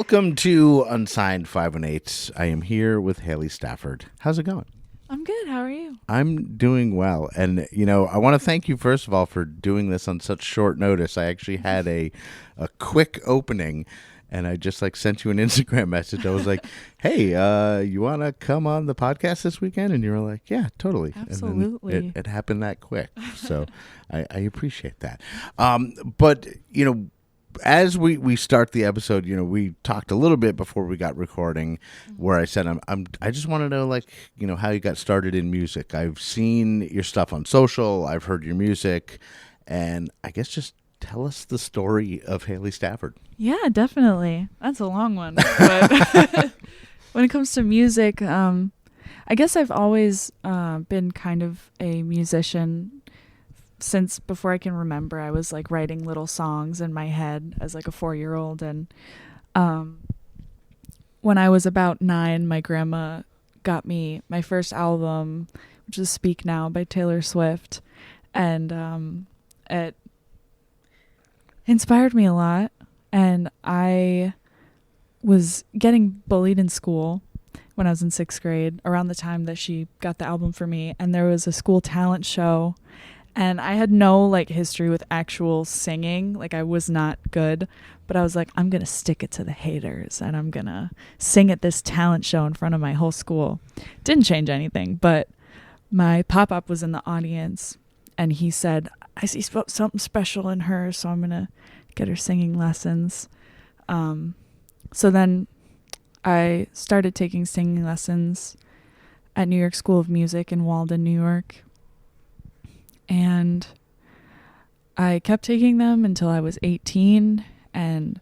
Welcome to Unsigned518. I am here with Hayley Stafford. How's it going? I'm good. How are you? I'm doing well. And, I want to thank you, first of all, for doing this on such short notice. I actually had a quick opening, and I just, sent you an Instagram message. I was like, hey, you want to come on the podcast this weekend? And you were like, yeah, totally. Absolutely. And then it happened that quick. So I appreciate that. But, as we start the episode, we talked a little bit before we got recording, where I said I just want to know how you got started in music. I've seen your stuff on social, I've heard your music, and I guess just tell us the story of Hayley Stafford. Yeah, definitely. That's a long one. But when it comes to music, I guess I've always been kind of a musician. Since before I can remember, I was writing little songs in my head as a 4-year-old. And when I was about 9, my grandma got me my first album, which is Speak Now by Taylor Swift. And it inspired me a lot. And I was getting bullied in school when I was in 6th grade, around the time that she got the album for me. And there was a school talent show. And I had no history with actual singing. I was not good, but I was like, I'm going to stick it to the haters and I'm going to sing at this talent show in front of my whole school. Didn't change anything, but my pop-up was in the audience and he said, I see something special in her, so I'm going to get her singing lessons. So then I started taking singing lessons at New York School of Music in Walden, New York. And I kept taking them until I was 18, and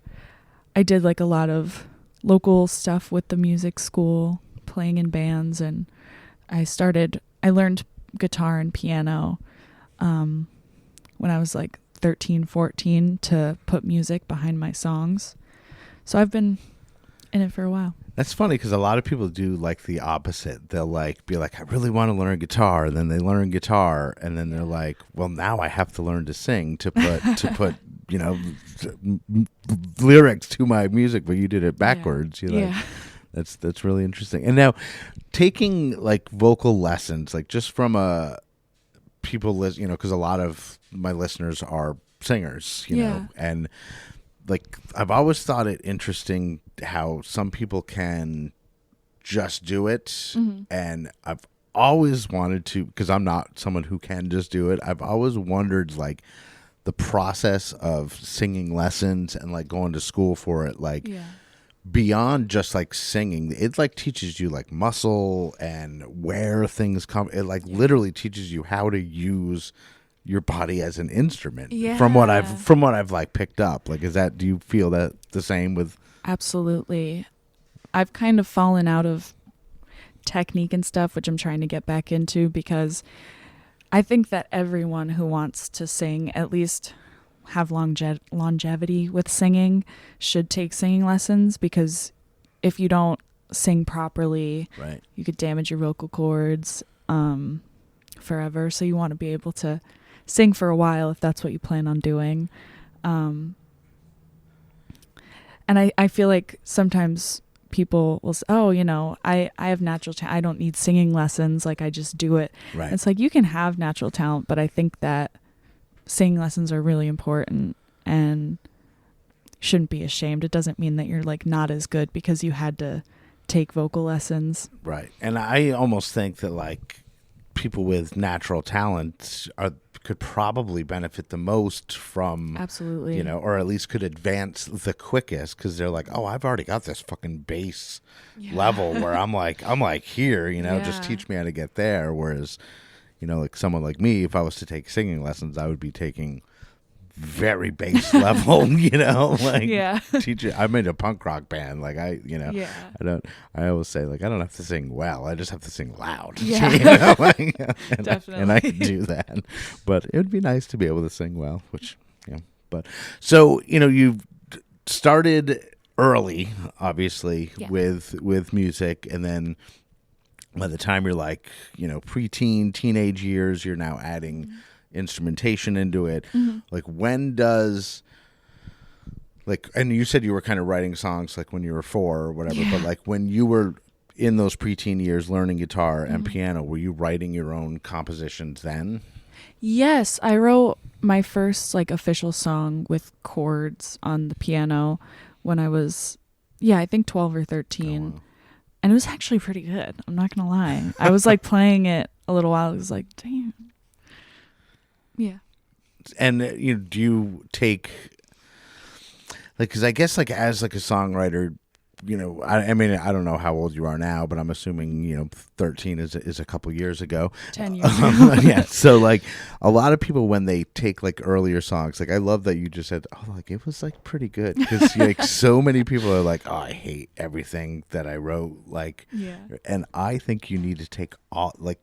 I did a lot of local stuff with the music school, playing in bands, and I learned guitar and piano when I was 13, 14 to put music behind my songs. So I've been in it for a while. That's funny because a lot of people do the opposite. They'll be I really want to learn guitar, and then they learn guitar, and then they're like, well, now I have to learn to sing to put lyrics to my music, but you did it backwards. Yeah. That's really interesting. And now taking vocal lessons, just from people because a lot of my listeners are singers, you know, and I've always thought it interesting how some people can just do it. Mm-hmm. And I've always wanted to, because I'm not someone who can just do it. I've always wondered the process of singing lessons and going to school for it. Beyond just singing, it teaches you muscle and where things come. It literally teaches you how to use your body as an instrument. Yeah. From what I've picked up. Do you feel that the same with? Absolutely. I've kind of fallen out of technique and stuff, which I'm trying to get back into, because I think that everyone who wants to sing, at least have longevity with singing, should take singing lessons, because if you don't sing properly, right, you could damage your vocal cords forever. So you want to be able to sing for a while if that's what you plan on doing. And I feel sometimes people will say, oh, I have natural talent. I don't need singing lessons. I just do it. Right. It's you can have natural talent, but I think that singing lessons are really important and shouldn't be ashamed. It doesn't mean that you're not as good because you had to take vocal lessons. Right. And I almost think that people with natural talent could probably benefit the most from, absolutely, or at least could advance the quickest, because they're oh, I've already got this fucking base level where I'm here, just teach me how to get there. Whereas, someone like me, if I was to take singing lessons, I would be taking very base level, teach it. I'm in a punk rock band. I always say I don't have to sing well. I just have to sing loud. Yeah. Definitely. And I can do that. But it would be nice to be able to sing well, which, but so, you've started early, obviously, with music. And then by the time you're preteen, teenage years, you're now adding instrumentation into it. Mm-hmm. When does like, and you said you were kind of writing songs like when you were 4 or whatever, but like when you were in those preteen years learning guitar and piano, were you writing your own compositions then? Yes, I wrote my first like official song with chords on the piano when I was, I think 12 or 13. Oh, wow. And it was actually pretty good. I'm not going to lie. I was like playing it a little while. It was like, damn. Yeah. And do you take, like, because I guess like as like a songwriter, I mean, I don't know how old you are now, but I'm assuming 13 is a couple years ago. 10 years ago. Yeah. So like a lot of people, when they take like earlier songs, like I love that you just said, oh, like it was like pretty good, because like so many people are like, oh, I hate everything that I wrote, like, and I think you need to take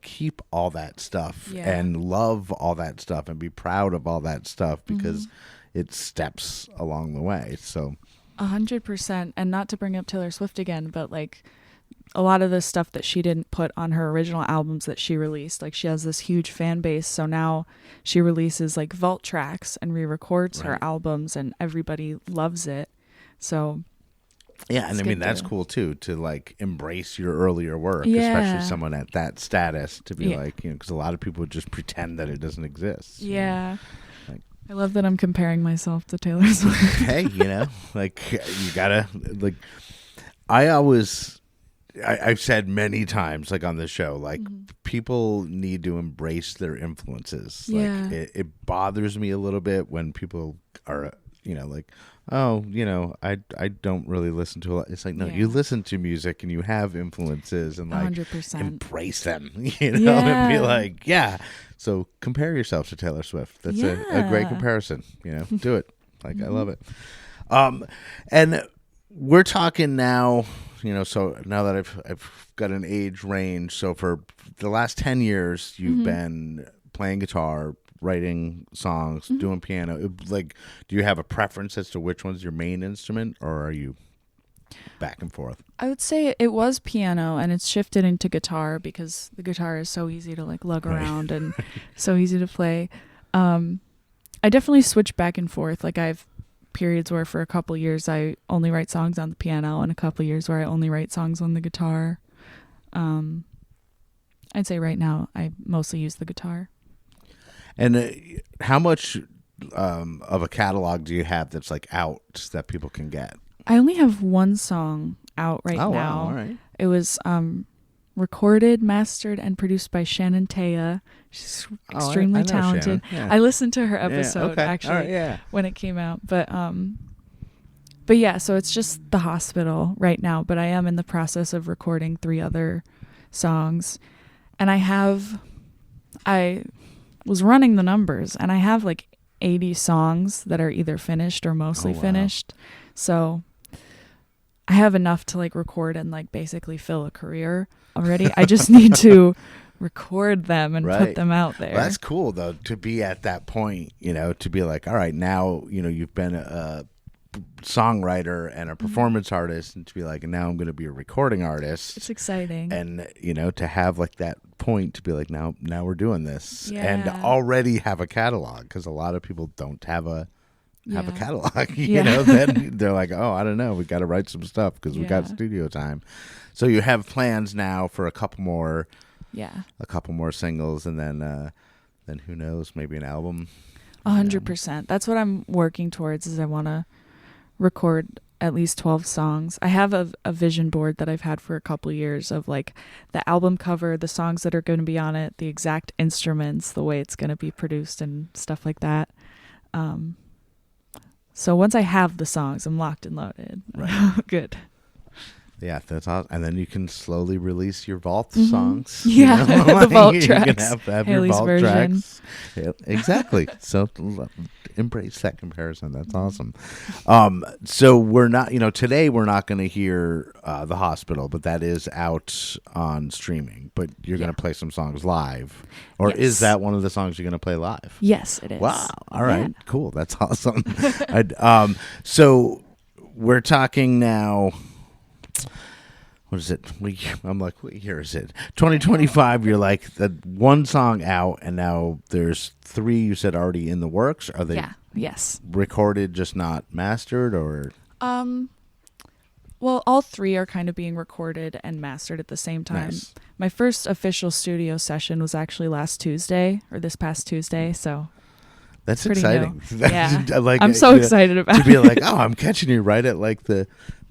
keep all that stuff and love all that stuff and be proud of all that stuff, because it steps along the way. So 100%. And not to bring up Taylor Swift again, but like a lot of the stuff that she didn't put on her original albums that she released, like she has this huge fan base, so now she releases like vault tracks and re-records her albums, and everybody loves it. So yeah, and I mean that's cool too, to like embrace your earlier work, especially someone at that status, to be like, because a lot of people just pretend that it doesn't exist. I love that I'm comparing myself to Taylor Swift. Hey, like you gotta, like, I've said many times, like on the show, like people need to embrace their influences. Like it bothers me a little bit when people are, like, oh, I don't really listen to a lot. It's like, no, you listen to music and you have influences, and like 100%. embrace them, and be like, So compare yourself to Taylor Swift. That's a great comparison. Do it. Like I love it. And we're talking now. So now that I've got an age range. So for the last 10 years, you've been playing guitar, writing songs, doing piano. Like, do you have a preference as to which one's your main instrument, or are you back and forth? I would say it was piano, and it's shifted into guitar because the guitar is so easy to like lug around and so easy to play. I definitely switch back and forth. Like I have periods where for a couple years I only write songs on the piano, and a couple years where I only write songs on the guitar. I'd say right now I mostly use the guitar. And how much of a catalog do you have that's like out that people can get? I only have one song out right now. Wow, all right. It was recorded, mastered, and produced by Shannon Taya. She's extremely talented. I listened to her episode actually when it came out. But yeah, so it's just The Hospital right now. But I am in the process of recording 3 other songs. And I was running the numbers, and I have like 80 songs that are either finished or mostly finished. So I have enough to like record and like basically fill a career already. I just need to record them and put them out there. Well, that's cool though, to be at that point, to be like, all right, now, you've been a songwriter and a performance artist, and to be like, and now I'm going to be a recording artist. It's exciting. And, to have like that point to be like, now we're doing this, and already have a catalog, because a lot of people don't have a catalog, then they're like, oh, I don't know, we got to write some stuff because we got studio time. So you have plans now for a couple more singles, and then who knows, maybe an album. 100%. That's what I'm working towards, is I want to record at least 12 songs. I have a vision board that I've had for a couple of years of like the album cover, the songs that are going to be on it, the exact instruments, the way it's going to be produced and stuff like that. So once I have the songs, I'm locked and loaded. Right. Good. Yeah, that's awesome. And then you can slowly release your vault songs. Yeah, the vault tracks. You can have Hayley's your vault version. tracks. Yeah, exactly. So embrace that comparison. That's awesome. So we're not, today we're not going to hear The Hospital, but that is out on streaming. But you're going to play some songs live. Or is that one of the songs you're going to play live? Yes, it is. Wow. All right. Yeah. Cool. That's awesome. So we're talking now. What is it? I'm like, what year is it? 2025. You're like, the one song out, and now there's 3 you said already in the works. Are they Yes. Recorded, just not mastered, or? Well, all three are kind of being recorded and mastered at the same time. Nice. My first official studio session was actually this past Tuesday, so That's pretty exciting. new. Yeah. Like, I'm so excited about to be it. like, oh, I'm catching you right at like the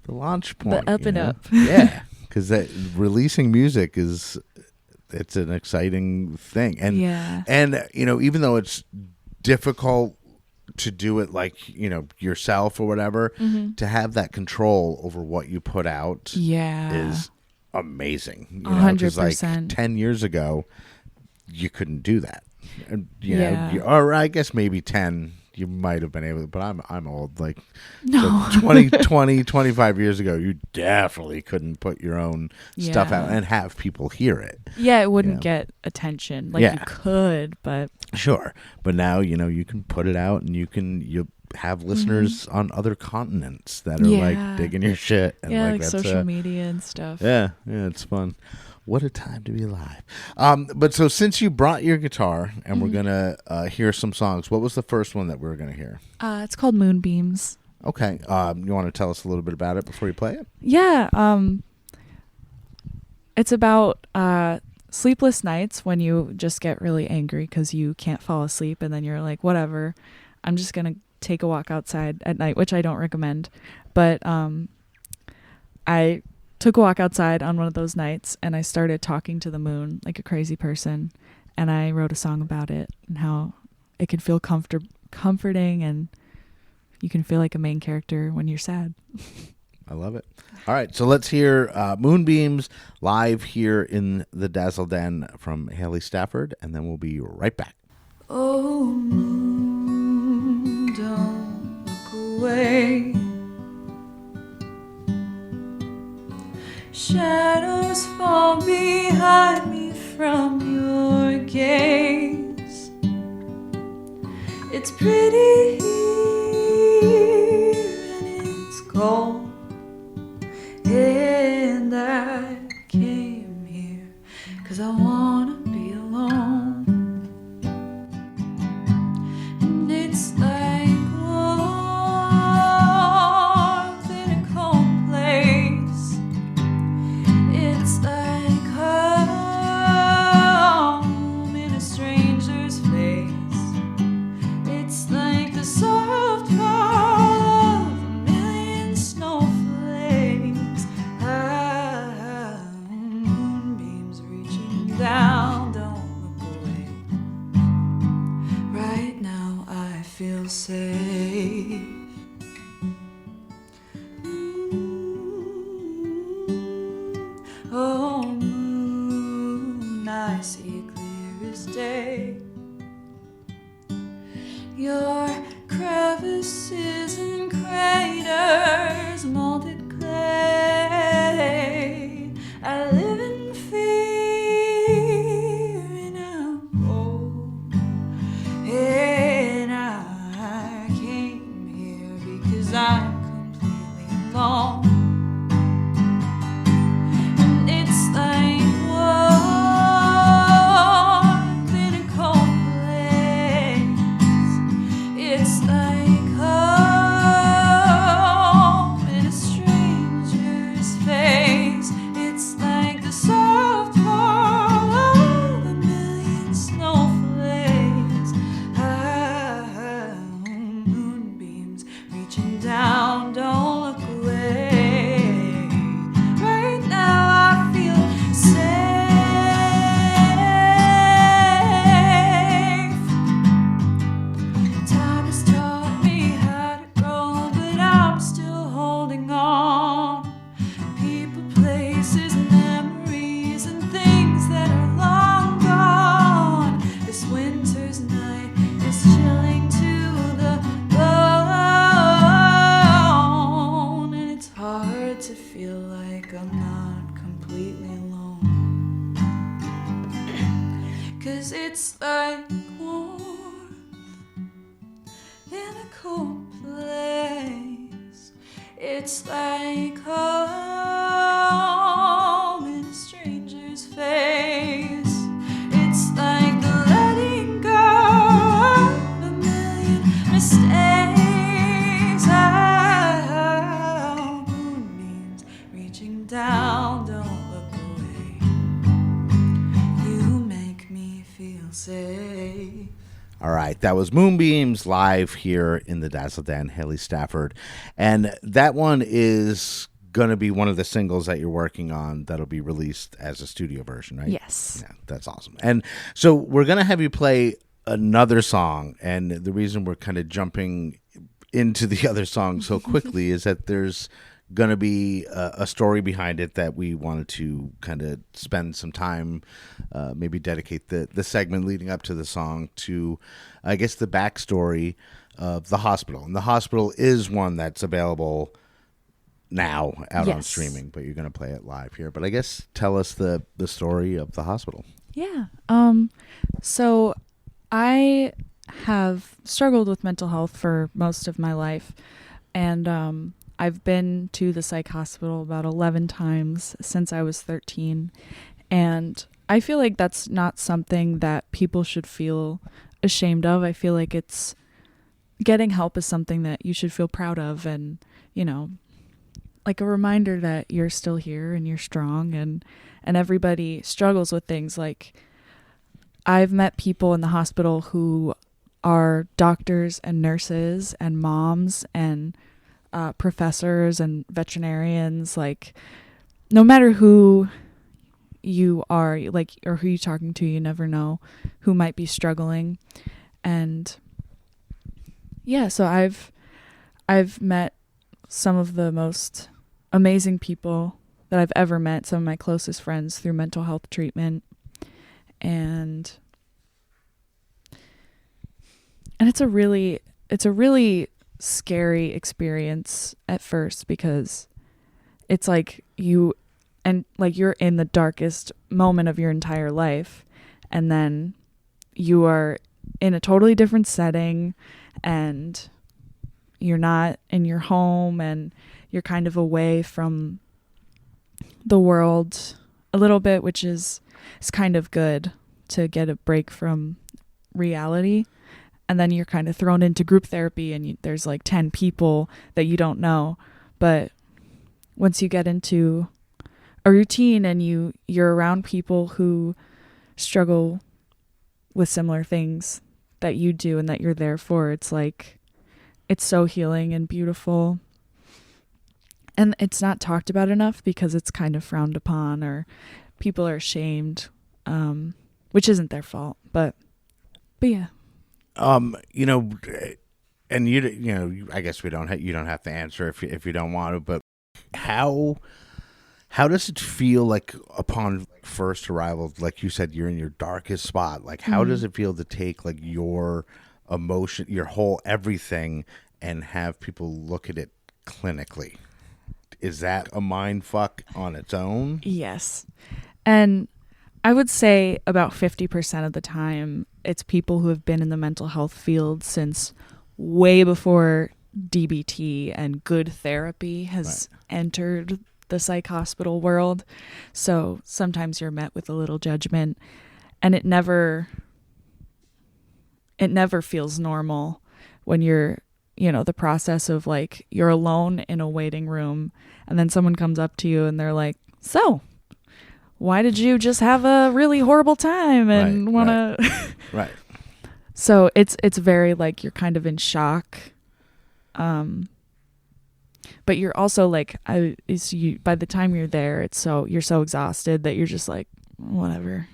launch point. The up and know? up. Yeah, because that releasing music it's an exciting thing, and even though it's difficult to do it like yourself or whatever, to have that control over what you put out is amazing. 100%. Like 10 years ago you couldn't do that, and or I guess maybe 10 you might have been able to, but I'm old. Like, no. So 25 years ago, you definitely couldn't put your own stuff out and have people hear it. Yeah, it wouldn't get attention. Like, you could, but... Sure. But now, you can put it out, and you have listeners on other continents that are, like, digging your shit. And like that's, social media and stuff. Yeah, it's fun. What a time to be alive. But so since you brought your guitar and we're going to hear some songs, what was the first one that we were going to hear? It's called Moonbeams. Okay. You want to tell us a little bit about it before you play it? Yeah. It's about sleepless nights when you just get really angry because you can't fall asleep, and then you're like, whatever, I'm just going to take a walk outside at night, which I don't recommend. But I took a walk outside on one of those nights, and I started talking to the moon like a crazy person, and I wrote a song about it and how it could feel comforting, and you can feel like a main character when you're sad. I love it. All right, so let's hear Moonbeams live here in the Dazzle Den from Hayley Stafford, and then we'll be right back. Oh, moon, don't look away. Shadows fall behind me from your gaze. It's pretty here and it's cold, and I came here 'cause I wanna be alone. And it's like warmth in a cold place. It's like home in a stranger's face. It's like the soft fall of a million snowflakes. Moonbeams reaching down, don't look away. Right now I feel safe. Oh, moon, I see clear as day. Your crevices and craters, molded clay. I live in fear and I'm old, and I came here because I'm completely alone. And it's like warmth in a cold place. It's like home in a stranger's face. It's like the soft fall of a million snowflakes. Moonbeams reaching down, don't look away. Right now I feel safe. Time has taught me how to grow, but I'm still holding on. People, places, memories, and things that are long gone. This winter's night is chilling to the bone, and it's hard to feel like I'm not completely alone. 'Cause it's like warmth in a cold place. It's like home in a stranger's face. It's like the letting go of a million mistakes. All right, that was Moonbeams live here in the Dazzle Den, Hayley Stafford. And that one is going to be one of the singles that you're working on that'll be released as a studio version, right? Yes. Yeah, that's awesome. And so we're going to have you play another song. And the reason we're kind of jumping into the other song so quickly is that there's going to be a story behind it that we wanted to kind of spend some time, maybe dedicate the segment leading up to the song to, I guess, the backstory of the hospital. And the hospital is one that's available now out on streaming, but you're going to play it live here. But I guess tell us the story of the hospital. Yeah. So I have struggled with mental health for most of my life, and I've been to the psych hospital about 11 times since I was 13, and I feel like that's not something that people should feel ashamed of. I feel like it's getting help is something that you should feel proud of, and, you know, like a reminder that you're still here and you're strong, and everybody struggles with things. Like, I've met people in the hospital who are doctors and nurses and moms and professors and veterinarians. Like, no matter who you are, like, or who you're talking to, you never know who might be struggling. And yeah, so I've met some of the most amazing people that I've ever met, some of my closest friends, through mental health treatment. And it's a really scary experience at first, because it's like you're in the darkest moment of your entire life, and then you are in a totally different setting, and you're not in your home, and you're kind of away from the world a little bit, which is kind of good to get a break from reality. And then you're kind of thrown into group therapy, and there's like 10 people that you don't know. But once you get into a routine and you're around people who struggle with similar things that you do and that you're there for, it's like, it's so healing and beautiful. And it's not talked about enough because it's kind of frowned upon, or people are ashamed, which isn't their fault. But yeah. You know, and you know, I guess you don't have to answer if you don't want to, but how does it feel like upon first arrival? Like you said, you're in your darkest spot. Like, how does it feel to take like your emotion, your whole everything, and have people look at it clinically? Is that a mind fuck on its own? Yes. And I would say about 50% of the time, it's people who have been in the mental health field since way before DBT and good therapy has entered the psych hospital world. So sometimes you're met with a little judgment, and it never feels normal when you're, the process of like, you're alone in a waiting room, and then someone comes up to you and they're like, so why did you just have a really horrible time and want to right. So it's very like, you're kind of in shock, but you're also like, by the time you're there, you're so exhausted that you're just like, whatever.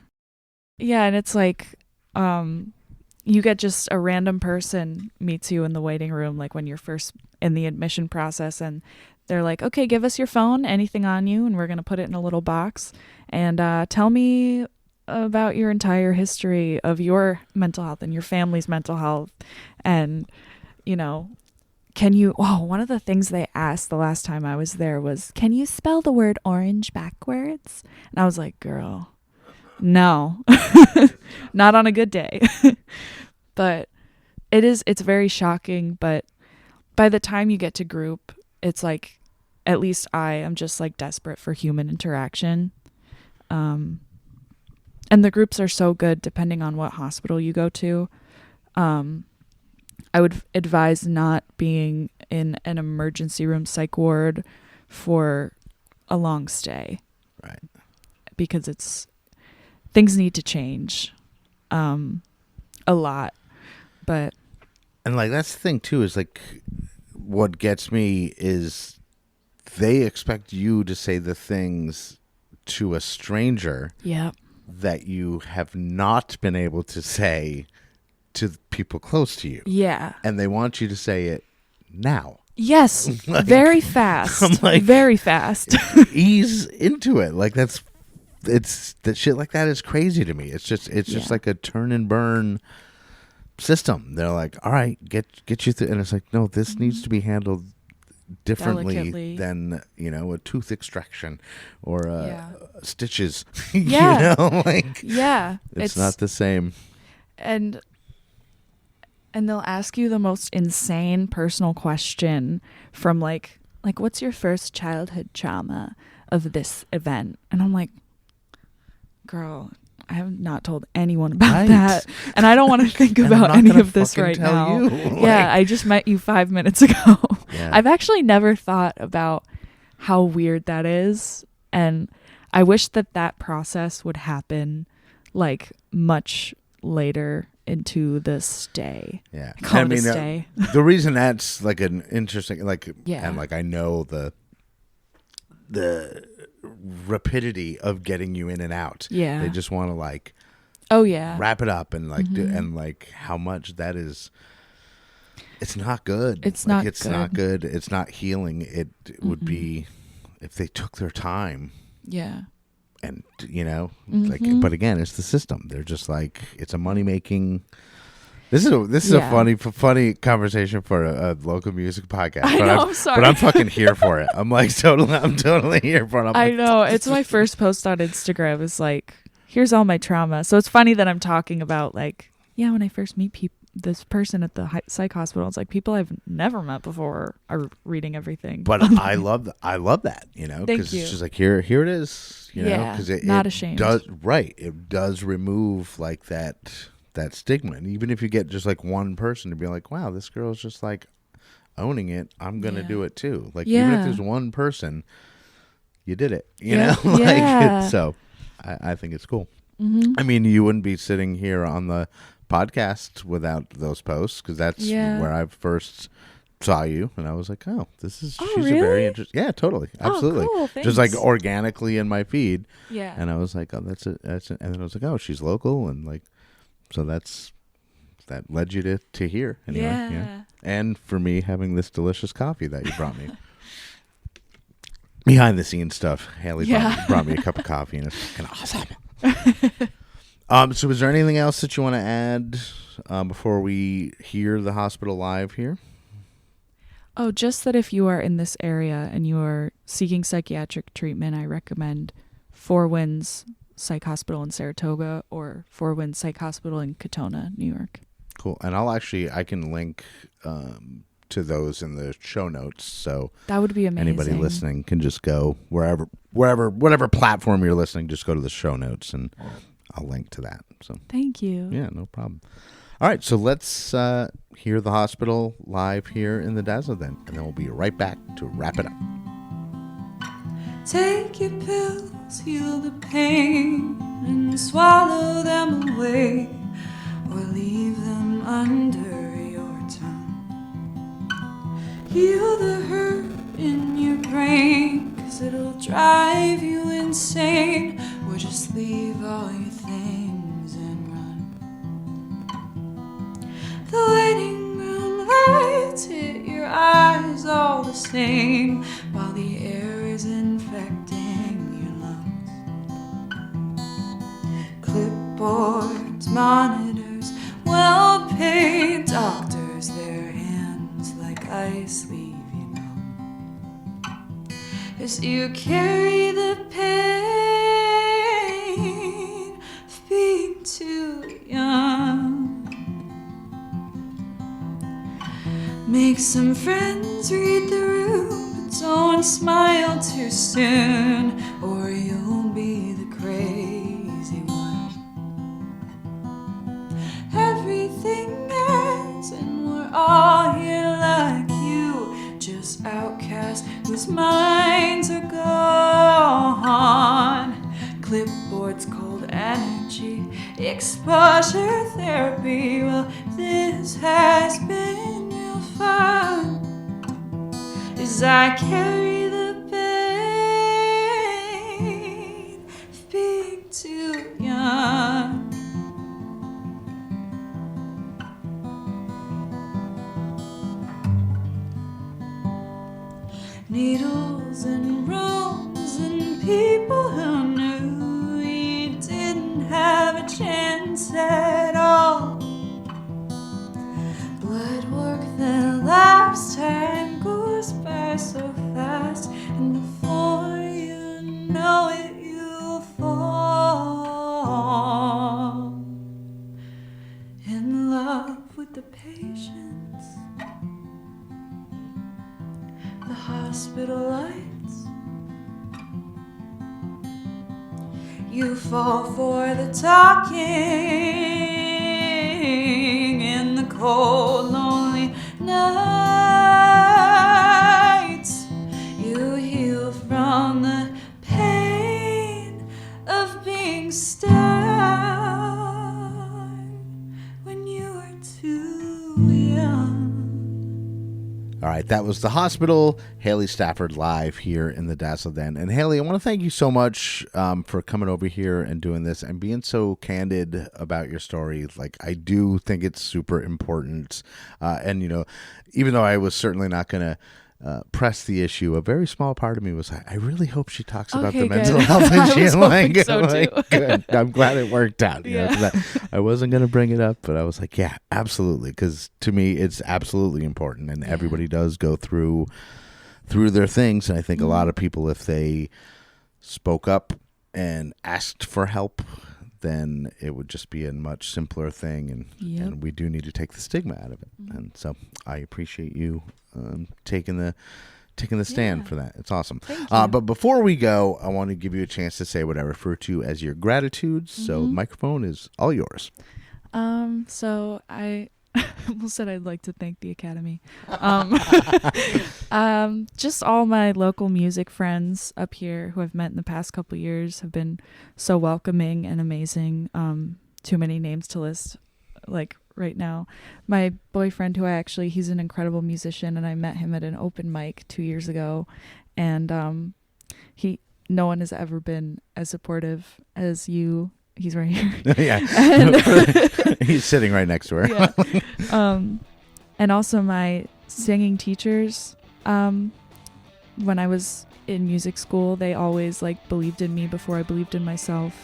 Yeah. And it's like, you get just a random person meets you in the waiting room, like when you're first in the admission process, and they're like, okay, give us your phone, anything on you, and we're going to put it in a little box, and tell me about your entire history of your mental health and your family's mental health. And, one of the things they asked the last time I was there was, can you spell the word orange backwards? And I was like, girl, no, not on a good day. But it's very shocking. But by the time you get to group, it's like, at least I am just like desperate for human interaction. And the groups are so good depending on what hospital you go to. I would advise not being in an emergency room psych ward for a long stay. Right. Because things need to change a lot. But And like that's the thing too, is like what gets me is they expect you to say the things to a stranger yeah. that you have not been able to say to people close to you. Yeah. And they want you to say it now. Yes. Like, very fast. I'm like, very fast. ease into it. Like that shit like that is crazy to me. It's just like a turn and burn system. They're like, all right, get you through, and it's like, no, this needs to be handled differently Delicately. than a tooth extraction or stitches. Yeah. Like Yeah. it's not the same. And they'll ask you the most insane personal question from like what's your first childhood trauma of this event? And I'm like, girl, I have not told anyone about that, and I don't want to think about any of this right now. Yeah, I just met you 5 minutes ago. Yeah. I've actually never thought about how weird that is, and I wish that process would happen like much later into the stay. Yeah, I mean, stay. The reason that's like an interesting, like, Yeah. and like I know the rapidity of getting you in and out. Yeah. They just want to like, oh yeah, wrap it up and like and like how much that is. It's not good. It's like, not It's good. not good. It's not healing. It would be if they took their time. Yeah. And like, but again, it's the system. They're just like, it's a money making. This is a funny conversation for a local music podcast. I know, I'm sorry. But I'm fucking here for it. I'm like I'm totally here for it. I know. It's my first post on Instagram. It's like, here's all my trauma. So it's funny that I'm talking about like, yeah, when I first meet this person at the psych hospital, it's like people I've never met before are reading everything. But I love that, because it's just like here it is, because not ashamed. It does remove like that stigma, and even if you get just like one person to be like, wow, this girl's just like owning it, I'm gonna do it too. Like even if there's one person, you did it, like so. I think it's cool. I mean, you wouldn't be sitting here on the podcast without those posts, because that's where I first saw you, and I was like, oh, she's really? a very interesting. Yeah, totally, absolutely. Oh, cool, just like organically in my feed. Yeah. And I was like, oh, that's it. And then I was like, oh, she's local, and like, so that led you to here anyway. Yeah. And for me having this delicious coffee that you brought me. Behind the scenes stuff. Hayley brought me a cup of coffee, and it's fucking awesome. So is there anything else that you want to add before we hear the hospital live here? Oh, just that if you are in this area and you are seeking psychiatric treatment, I recommend Four Winds Psych Hospital in Saratoga or Four Winds Psych Hospital in Katona, New York. Cool. And I can link to those in the show notes, so that would be amazing. Anybody listening can just go whatever platform you're listening, just go to the show notes and I'll link to that. So thank you. Yeah, no problem. All right, so let's hear the hospital live here in the Dazzler then, and then we'll be right back to wrap it up. Take your pills, heal the pain, and swallow them away, or leave them under your tongue. Heal the hurt in your brain, 'cause it'll drive you insane, or just leave all your things and run. The waiting room lights hit your eyes all the same, while the air is infecting your lungs. Clipboards, monitors, well-paid doctors, their hands like ice leave you numb, as you carry the pain of being too young. Make some friends, read the room, but don't smile too soon, or you'll be the crazy one. Everything ends, and we're all here like you, just outcasts whose minds are gone. clipboards, cold energy, exposure therapy. Well, this has been real fun as I carry the pain of being too young. Needles and rooms and people who knew you didn't have a chance at all. Blood work that last time goes by so fast, and before you know it, you'll fall in love with the patience, the hospital lights. You fall for the talking in the cold, lonely nights. You heal from the pain of being stuck when you were too young. All right, that was The Hospital, Hayley Stafford live here in the Dazzle Den. And Hayley, I want to thank you so much for coming over here and doing this and being so candid about your story. Like, I do think it's super important. And, you know, even though I was certainly not going to press the issue, a very small part of me was like, I really hope she talks about the mental health issue. Good. I'm glad it worked out. You know, 'cause I wasn't going to bring it up, but I was like, yeah, absolutely. Because to me, it's absolutely important. And everybody does go through their things. And I think a lot of people, if they spoke up and asked for help, then it would just be a much simpler thing. And we do need to take the stigma out of it. And so I appreciate you taking the stand for that. It's awesome. But before we go, I want to give you a chance to say what I refer to as your gratitudes. So the microphone is all yours. So I almost said I'd like to thank the Academy. Just all my local music friends up here who I've met in the past couple of years have been so welcoming and amazing. Too many names to list, like right now. My boyfriend, he's an incredible musician, and I met him at an open mic 2 years ago, and no one has ever been as supportive as you. He's right here. Yeah. He's sitting right next to her. Yeah. And also my singing teachers, when I was in music school, they always believed in me before I believed in myself,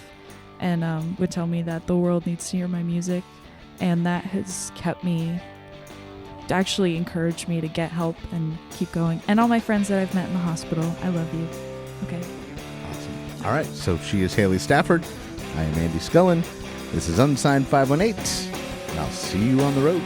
and would tell me that the world needs to hear my music. And that has actually encouraged me to get help and keep going. And all my friends that I've met in the hospital, I love you. Okay. Awesome. All right. So she is Hayley Stafford. I am Andy Scullin. This is Unsigned518. And I'll see you on the road.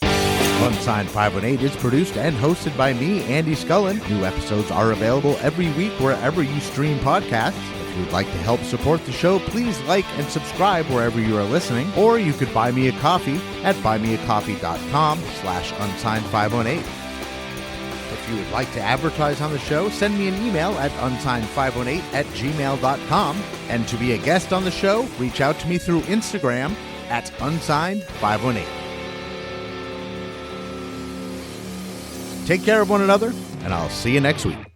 Unsigned518 is produced and hosted by me, Andy Scullin. New episodes are available every week wherever you stream podcasts. If you would like to help support the show, please like and subscribe wherever you are listening, or you could buy me a coffee at buymeacoffee.com/unsigned518. If you would like to advertise on the show, send me an email at unsigned518@gmail.com. And to be a guest on the show, reach out to me through Instagram at unsigned518. Take care of one another, and I'll see you next week.